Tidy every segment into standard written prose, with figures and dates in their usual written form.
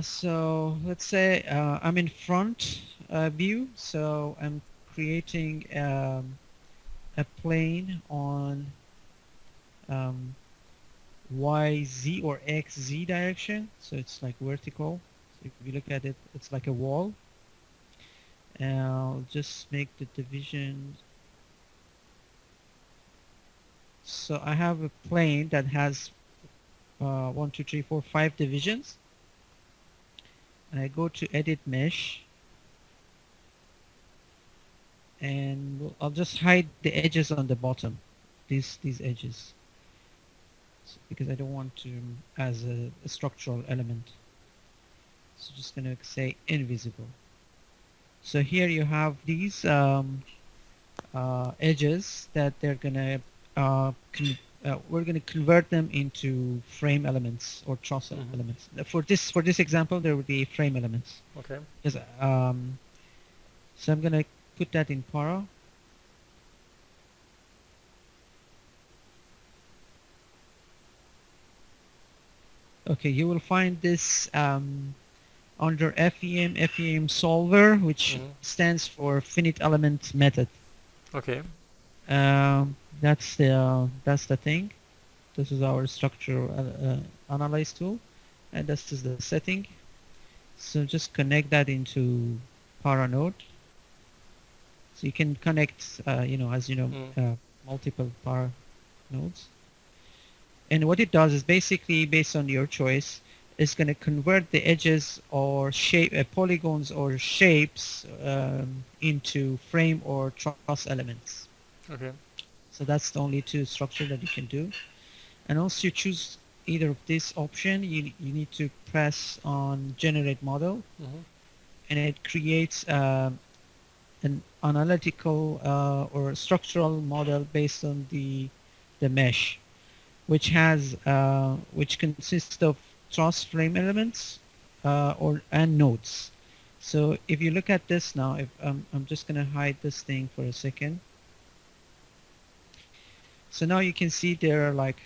So let's say I'm in front view, so I'm creating a plane on um, YZ or XZ direction, so it's like vertical. So if you look at it, it's like a wall. And I'll just make the division. So I have a plane that has 1, 2, 3, 4, 5 divisions. And I go to edit mesh, and I'll just hide the edges on the bottom, these edges, because I don't want to as a structural element. So just gonna say invisible. So here you have these edges that they're gonna we're gonna convert them into frame elements or truss elements. For this example, there would be frame elements. Okay. Yes. So I'm gonna put that in para. Okay, you will find this under FEM solver, which stands for finite element method. Okay. That's the thing. This is our structure analyze tool, and this is the setting. So just connect that into para node. So you can connect, as you know, multiple para nodes. And what it does is basically based on your choice, it's going to convert the edges or shape polygons or shapes into frame or truss elements. Okay. So that's the only two structure that you can do. And once you choose either of this option, you need to press on generate model, and it creates an analytical or structural model based on the mesh, which consists of truss frame elements and nodes. So if you look at this now, if I'm just going to hide this thing for a second. So now you can see there are like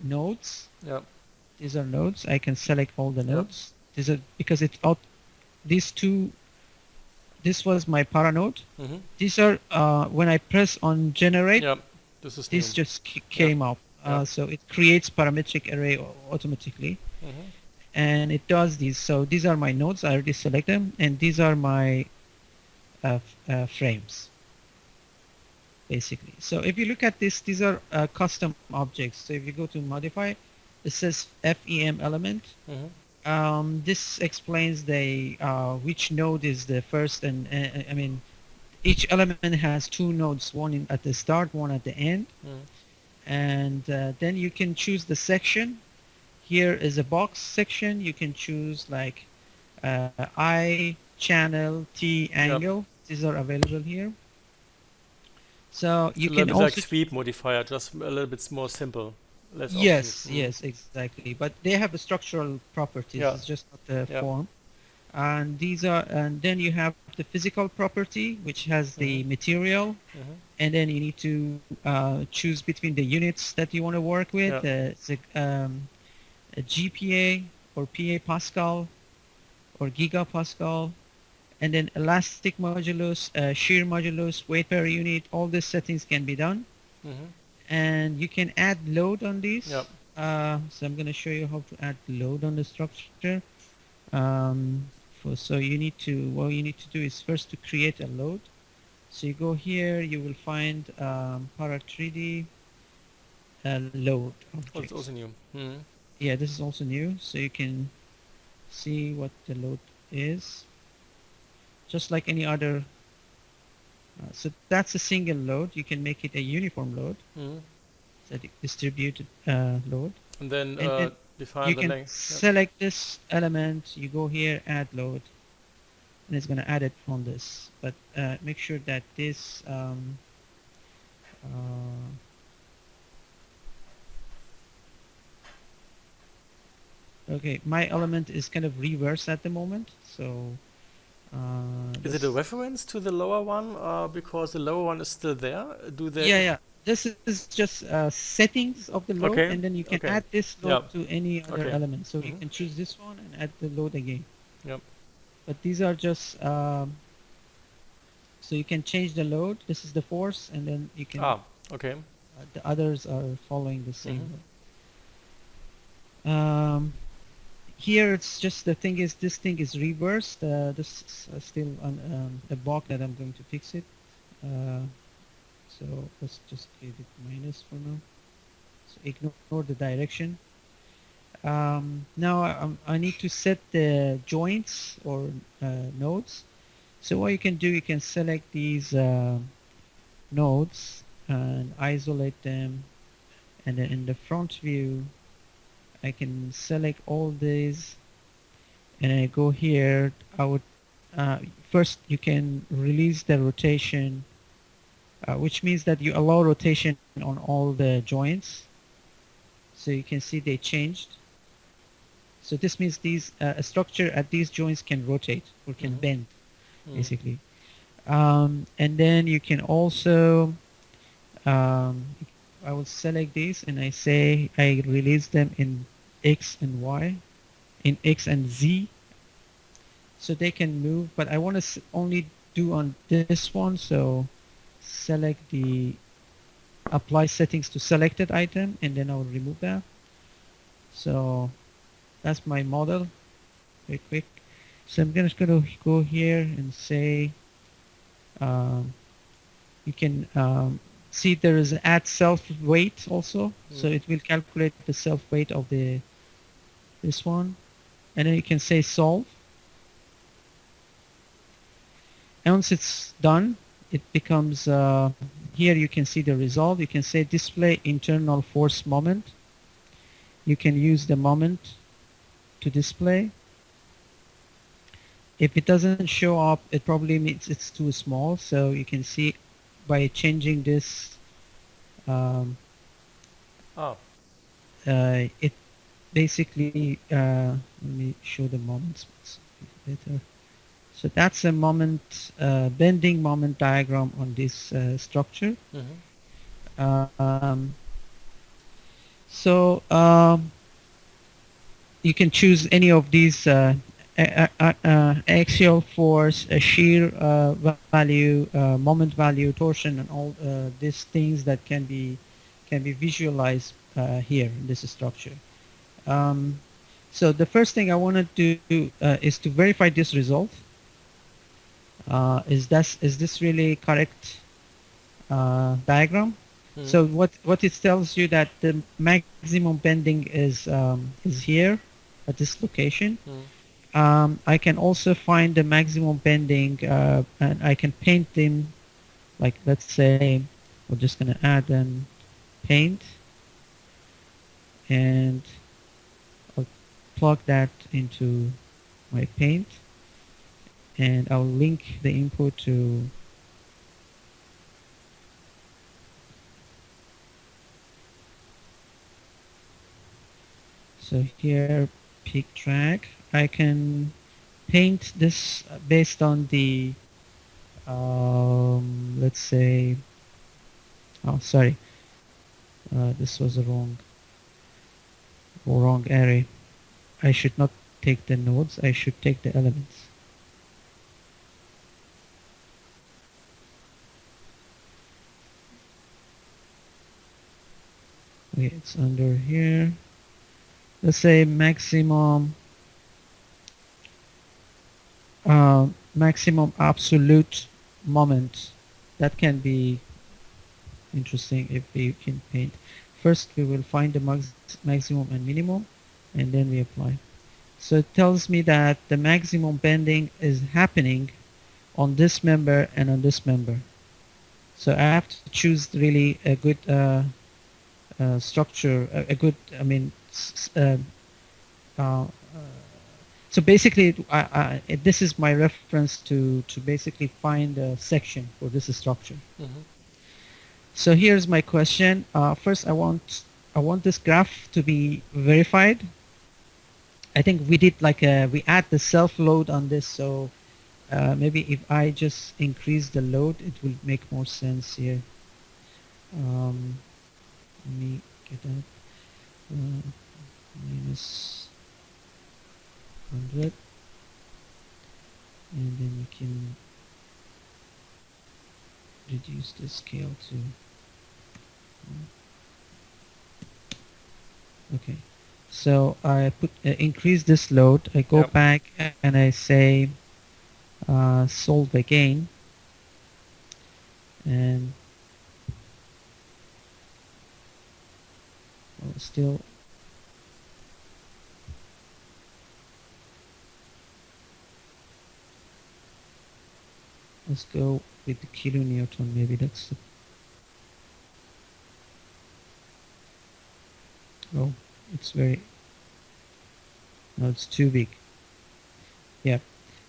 nodes. Yep. These are nodes. I can select all the nodes. These are because it's out. These two. This was my para node. These are when I press on generate. Yep. This just came up. So it creates parametric array automatically, and it does these. So these are my nodes. I already select them, and these are my frames. Basically. So if you look at this, these are custom objects. So if you go to modify, it says FEM element. This explains the which node is the first, and I mean, each element has two nodes, one at the start, one at the end. And then you can choose the section. Here is a box section. You can choose like I, channel, T, angle. These are available here. So you can also like sweep modifier, just a little bit more simple. Less yes, exactly. But they have the structural properties. It's just not the form. And these are, and then you have the physical property, which has the material, and then you need to choose between the units that you want to work with. It's a GPA or PA Pascal or gigapascal, and then elastic modulus, shear modulus, weight per unit. All these settings can be done, and you can add load on these. So I'm going to show you how to add load on the structure. So you need to, what you need to do is first to create a load. So you go here, you will find para 3D load objects. Oh, it's also new. Yeah, this is also new, so you can see what the load is. Just like any other. So that's a single load. You can make it a uniform load. So distributed load. And then define you the can length. Select this element, you go here, add load, and it's going to add it on this. But make sure that this okay, my element is kind of reverse at the moment, so is it a reference to the lower one because the lower one is still there? Do they? Yeah. this is just settings of the load, Okay. and then you can Okay. add this Yeah. load to any other Okay. element. So you Mhm. can choose this one and add the load again. Yep. But these are just so you can change the load. This is the force, and then you can Ah. Okay. the others are following the same Mhm. load. Here it's just the thing is this thing is reversed. This is still on a bug that I'm going to fix it. Uh, so let's just give it minus for now. So ignore the direction. Now I need to set the joints or nodes. So what you can do, you can select these nodes and isolate them, and then in the front view I can select all these, and I go here. I would first you can release the rotation, which means that you allow rotation on all the joints. So you can see they changed. So this means these structure at these joints can rotate or can Mhm. bend, Mhm. basically. And then you can also, um, I will select these and I say I release them in X and Y, in X and Z, so they can move. But I want to only do on this one. So select the apply settings to selected item, and then I will remove that. So that's my model, very quick. So I'm just going to go here and say, um, you can see there is an add self weight also. So Mhm. it will calculate the self weight of the this one. And then you can say solve. And once it's done, it becomes, here you can see the result. You can say display internal force moment. You can use the moment to display. If it doesn't show up, it probably means it's too small. So you can see by changing this, um, Ah. it basically, let me show the moments better. So that's a moment, bending moment diagram on this structure. Mhm. Um, so you can choose any of these axial force, shear value, moment value, torsion, and all these things that can be visualized here in this structure. Um, so the first thing I want to do is to verify this result. Is this really correct diagram? Mhm. So what it tells you that the maximum bending is here at this location. Mhm. I can also find the maximum bending, and I can paint them. Like let's say we're just gonna add an paint, and I'll plug that into my paint, and I'll link the input to. So here, peak drag. I can paint this based on the, let's say, oh sorry, this was a wrong array. I should not take the nodes, I should take the elements. Okay, it's under here. Let's say maximum absolute moment. That can be interesting if we can paint. First, we will find the maximum and minimum, and then we apply. So it tells me that the maximum bending is happening on this member and on this member. So I have to choose really a good structure, a good, I mean, uh, so basically, this is my reference to basically find a section for this structure. Mhm. So here's my question. First, I want this graph to be verified. I think we did like we add the self load on this, so maybe if I just increase the load, it will make more sense here. Let me get that. Minus 100, and then you can reduce the scale to okay. So I put increase this load. I go Yep. back and I say solve again, and still let's go with the kilonewton. Maybe that's the, oh, it's very, no, it's too big. Yeah.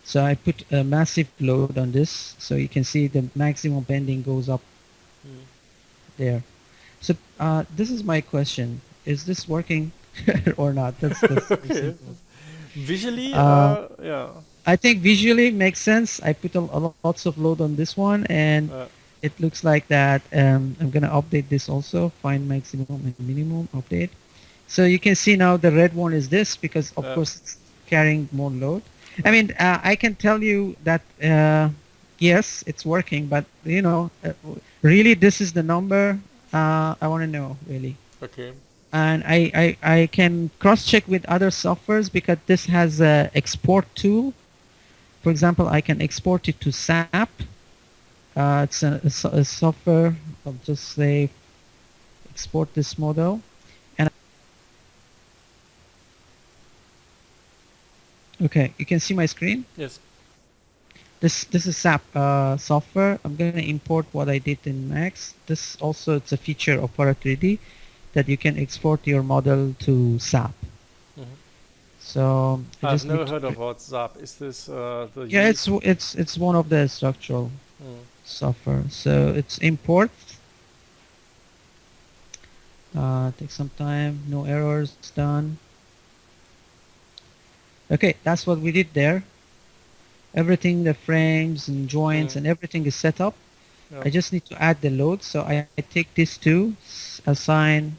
So I put a massive load on this, so you can see the maximum bending goes up there. So this is my question: is this working or not? That's very Okay. simple. Visually, Uh, yeah. I think visually makes sense. I put lots of load on this one, and Uh, it looks like that. I'm gonna update this also. Find maximum and minimum update. So you can see now the red one is this because of course it's carrying more load. I mean, I can tell you that yes, it's working, but you know, really this is the number I want to know really. okay. And I can cross check with other softwares because this has a export tool. For example, I can export it to SAP. It's a software. I'll just say export this model. And okay, you can see my screen. Yes. This is SAP software. I'm going to import what I did in Max. This also it's a feature of Para 3D that you can export your model to SAP. Mhm. So I I've just never need heard to, of WhatsApp. Is this the yeah, unique? it's one of the structural Mm. software. So it's import. Take some time. No errors. Done. Okay, that's what we did there. Everything, the frames and joints and everything is set up. Yeah. I just need to add the load. So I take these two, assign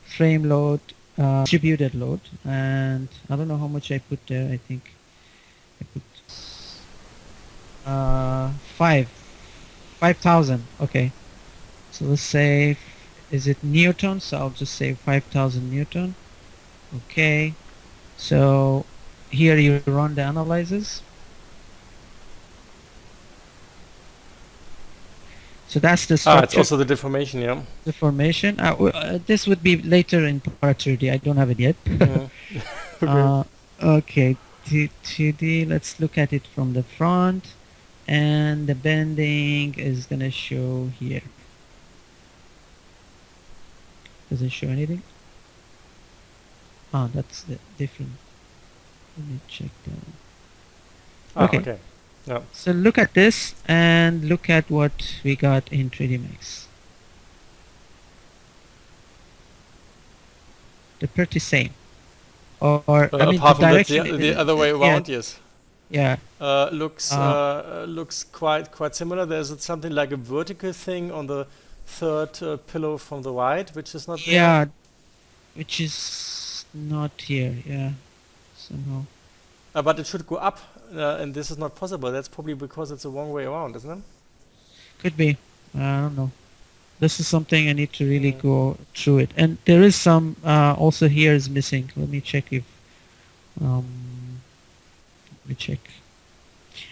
frame load, distributed load, and I don't know how much I put there. I think I put 5,000. Okay, so let's say, is it Newton? So I'll just say 5,000 Newton. Okay, so here you run the analyzes. So that's the It's structure. also the deformation, yeah. Deformation. This would be later in part 3D. I don't have it yet. Okay. Okay, 2D. Let's look at it from the front, and the bending is gonna show here. Does it show anything? Oh, that's the different. Let me check that. Okay. Okay. Yeah. So look at this and look at what we got in 3D Max. They're pretty same. Or I mean, the Apart from that, direction. the other way Yeah, around, yes. yeah. Looks quite similar. There's something like a vertical thing on the third pillow from the right, which is not there. Yeah, which is not here. Yeah, somehow. But it should go up, and this is not possible. That's probably because it's the wrong way around, isn't it? Could be. I don't know. This is something I need to really go through it. And there is some also here is missing. Let me check if let me check.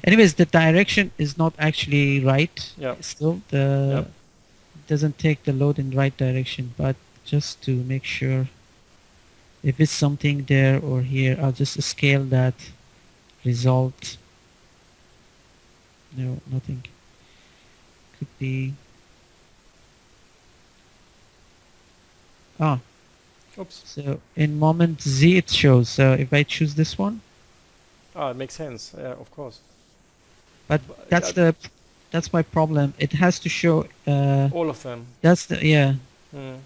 Anyways, the direction is not actually right. Yeah. Still, the doesn't take the load in right direction. But just to make sure, if it's something there or here, I'll just scale that result. No, nothing. Could be. Ah, Oops. so in moment Z it shows. So if I choose this one, Ah, it makes sense. Yeah, of course. but that's my problem. It has to show. All of them. That's the yeah. Mm.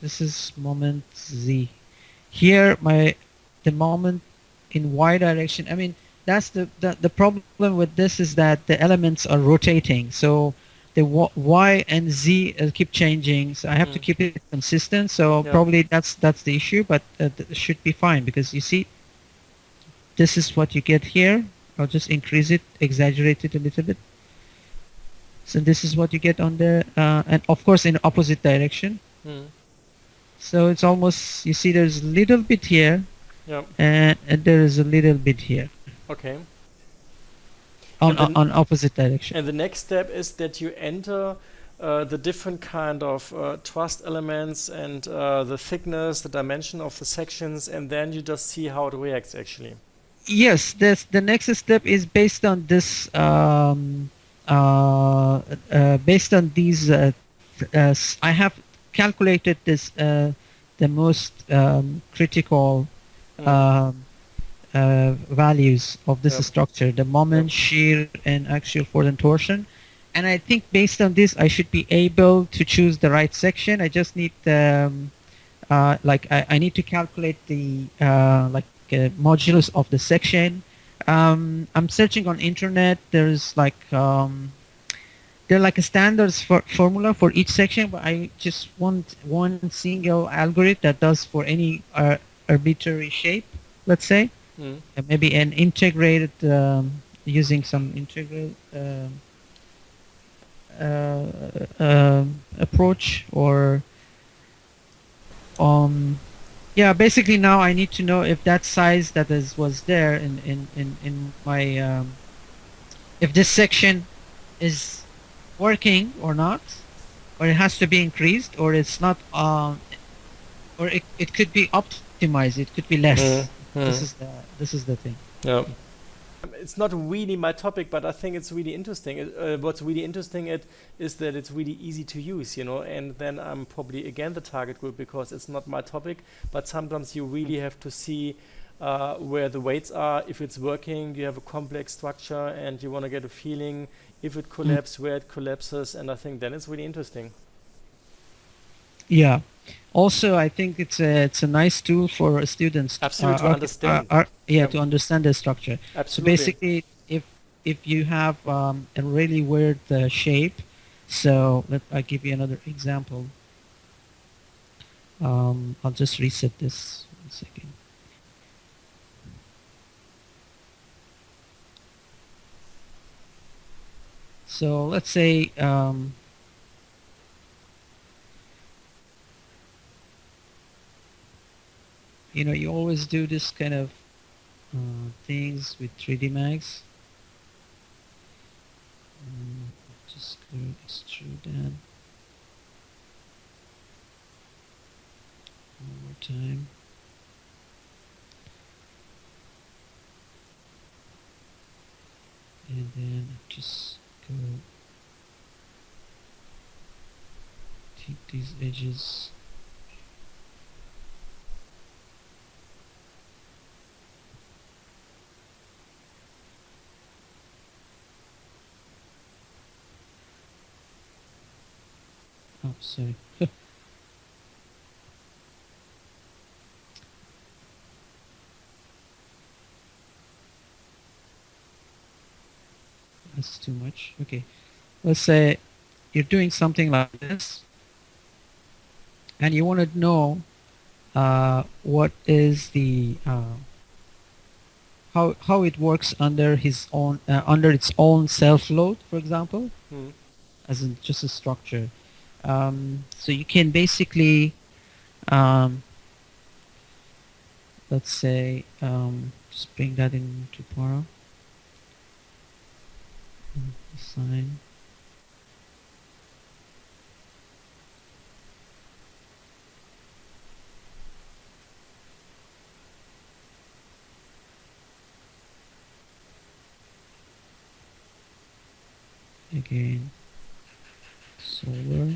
This is moment Z. Here the moment in Y direction. I mean that's the problem with this is that the elements are rotating. So the y and z keep changing, so I have to keep it consistent. So probably that's the issue, but it should be fine, because you see, this is what you get here. I'll just increase it, exaggerate it a little bit. So this is what you get on the, and of course in opposite direction. So it's almost, you see there's a little bit here, and there is a little bit here. Okay. On opposite direction. And the next step is that you enter the different kind of truss elements and the thickness, the dimension of the sections, and then you just see how it reacts actually. Yes, the next step is based on this, based on these. I have calculated this, the most critical values of this structure, the moment, shear, and axial force and torsion. And I think based on this, I should be able to choose the right section. I just need I need to calculate the modulus of the section. I'm searching on internet. There's like there are like a standards formula for each section, but I just want one single algorithm that does for any arbitrary shape, let's say. Maybe an integrated, using some integral approach, or yeah, basically now I need to know if that size that was there in my if this section is working or not, or it has to be increased, or it's not, or it could be optimized, it could be less. This is the thing. Yeah. It's not really my topic, but I think it's really interesting. What's really interesting is that it's really easy to use, you know, and then I'm probably again the target group because it's not my topic, but sometimes you really have to see where the weights are, if it's working, you have a complex structure and you want to get a feeling if it collapses, where it collapses, and I think then it's really interesting. Yeah. Also, I think it's a nice tool for students to understand. To understand the structure. Absolutely. So basically, if you have a really weird shape, so I'll give you another example. I'll just reset this 1 second. So let's say you know, you always do this kind of things with 3D mags. Just go extrude that one more time. And then just go take these edges. Oh, sorry. That's too much. Okay. Let's say you're doing something like this, and you want to know what is the how it works under his own under its own self load, for example, as in just a structure. So you can basically, let's say, just bring that into Para. Assign. Again, solar.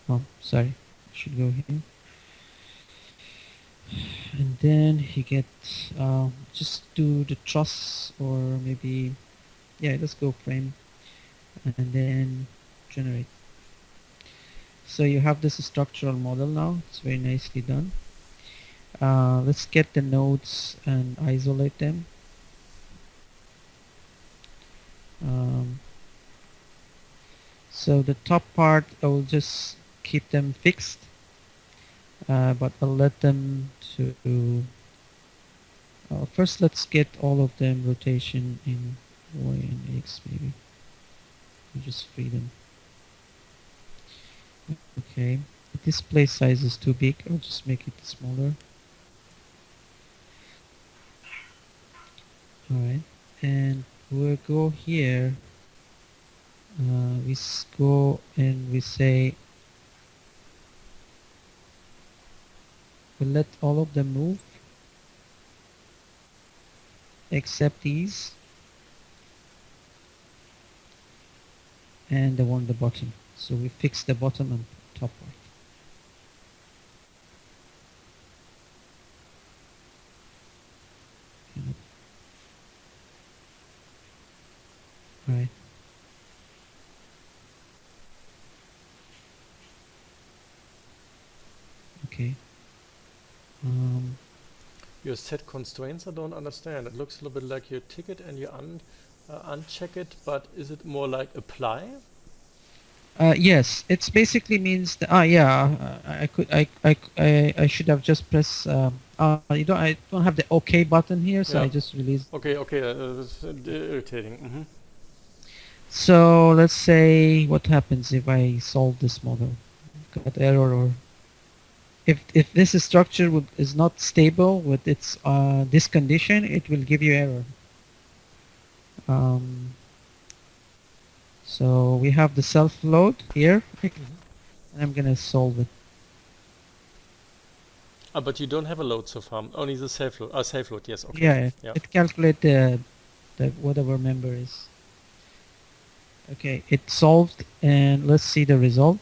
Oh, sorry, should go here. And then you get, just do the truss, or maybe, yeah, let's go frame, and then generate. So you have this structural model now. It's very nicely done. Let's get the nodes and isolate them. Um, so the top part, I will just keep them fixed, but I'll let them to. First, let's get all of them rotation in Y and X, maybe. You just free them. Okay. Display size is too big. I'll just make it smaller. Alright. And we'll go here. We go and we say we'll let all of them move except these and the one at the bottom. So we fix the bottom and top part. Right. Okay. Your set constraints, I don't understand. It looks a little bit like your ticket and you uncheck it, but is it more like apply? Yes, it basically means that, I should have just pressed, I don't have the OK button here, so I just released. Okay, that's irritating. So let's say what happens if I solve this model, got error, or if this structure is not stable with its this condition, it will give you error. So we have the self load here, and I'm gonna solve it. But you don't have a load so far, only the safe load. Safe load, yes. Okay. Yeah. It calculates the whatever member is. Okay, it's solved, and let's see the result.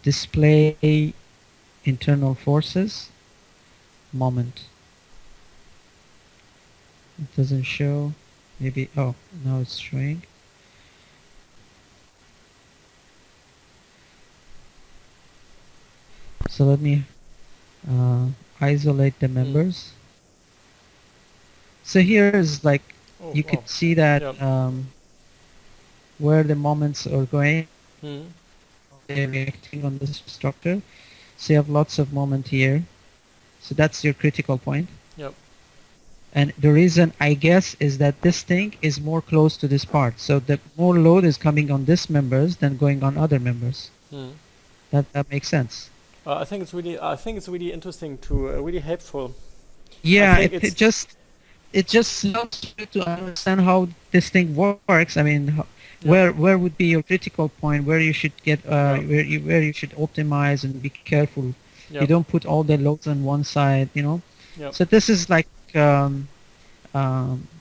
Display internal forces, moment. It doesn't show. Maybe, oh, now it's showing. So let me isolate the members. So here is like, you could see that where the moments are going. They're reacting on this structure. So you have lots of moment here. So that's your critical point. Yep. And the reason, I guess, is that this thing is more close to this part. So the more load is coming on this members than going on other members. That makes sense. I think it's really interesting to really helpful. Yeah, it just helps you to understand how this thing works. I mean, where would be your critical point, where you should get where you should optimize and be careful. You don't put all the loads on one side, you know. So this is like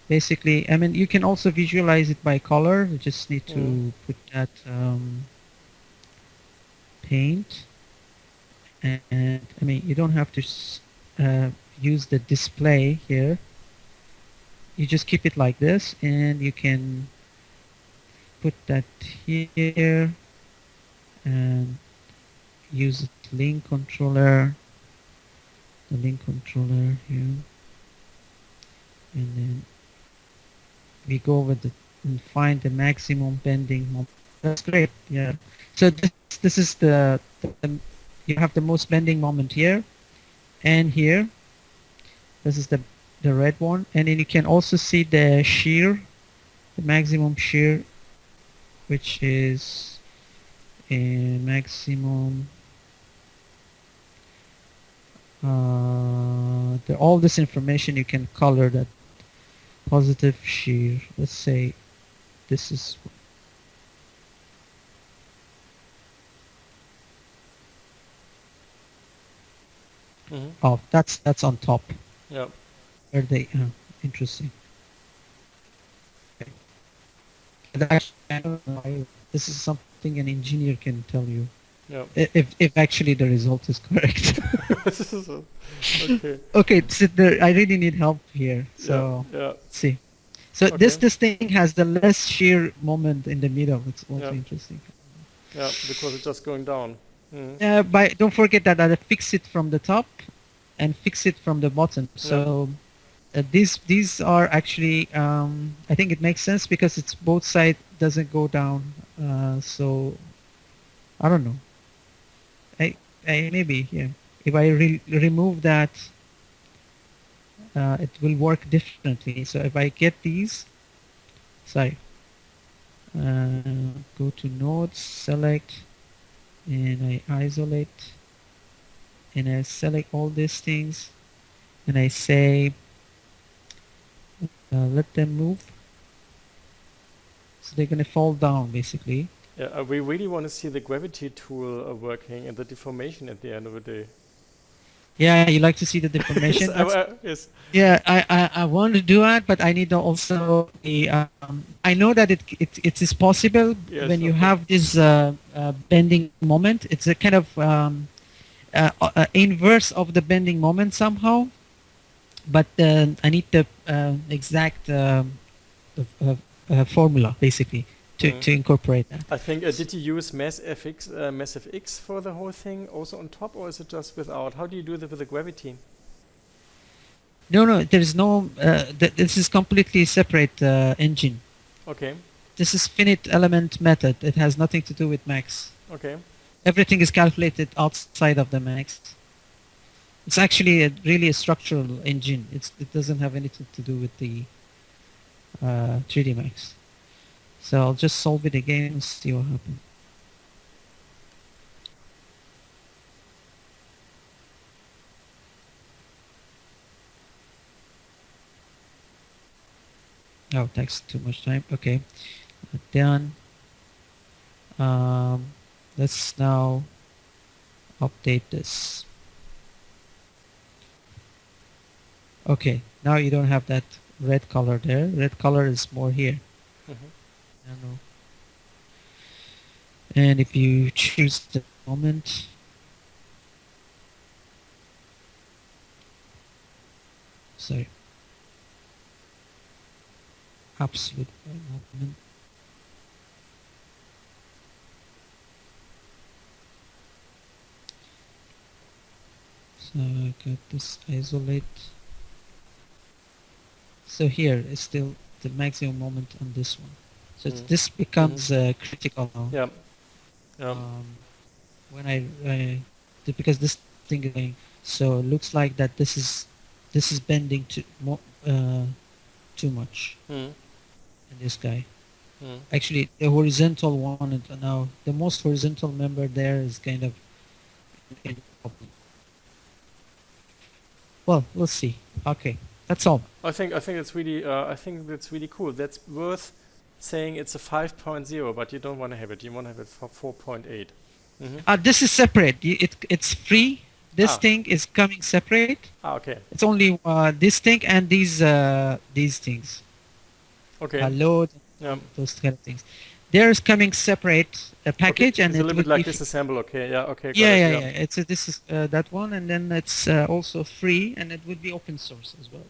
basically, I mean, you can also visualize it by color. You just need to put that paint, and I mean, you don't have to use the display here. You just keep it like this, and you can put that here and use the link controller here, and then we go with and find the maximum bending moment. That's great. Yeah. So this is the you have the most bending moment here and here. This is the red one, and then you can also see the shear, the maximum shear, which is a maximum. All this information you can color that positive shear. Let's say this is. Oh, that's on top. Yeah. Are they interesting? Okay. Actually, I don't know. This is something an engineer can tell you. Yeah. If actually the result is correct. Okay. Okay. So I really need help here. So let's see. So this thing has the less shear moment in the middle. It's also interesting. Yeah, because it's just going down. But don't forget that I fix it from the top and fix it from the bottom. So these are actually I think it makes sense because it's both side doesn't go down. So I don't know. I maybe yeah. If I remove that, it will work differently. So if I get these, sorry, go to nodes, select, and I isolate, and I select all these things, and I say let them move. So they're gonna fall down basically. Yeah, we really want to see the gravity tool working and the deformation at the end of the day. Yeah, you like to see the deformation. Yes. Yeah, I want to do that, but I need to also I know that it is possible Yes, when you okay. have this bending moment. It's a kind of inverse of the bending moment somehow, but I need the exact formula basically to incorporate that. I think, did you use Massive X for the whole thing also on top, or is it just without? How do you do that with the gravity? No, there is no. This is completely separate engine. Okay. This is finite element method. It has nothing to do with max. Okay. Everything is calculated outside of the max. It's actually really a structural engine. It doesn't have anything to do with the 3D max. So I'll just solve it again and see what happens. Oh, it takes too much time. Okay, done. Let's now update this. Okay, now you don't have that red color there. Red color is more here. I don't know. And if you choose the moment, sorry, absolute moment. So I got this isolate. So here is still the maximum moment on this one. So this becomes critical now. Yeah. When I because this thing is going, so it looks like that this is bending too much in this guy. Actually, the horizontal one now, the most horizontal member there is kind of in problem. Well, we'll see. Okay, that's all. I think it's really cool. That's worth saying. It's a 5.0, but you don't want to have it. You want to have it for 4.8. This is separate. It's free. This thing is coming separate. Okay. It's only this thing and these things. Okay. Load, those kind of things. There's coming separate package, okay. and it's it a little bit like disassemble. Okay. Yeah. Okay. Yeah. This is that one, and then it's also free, and it would be open source as well.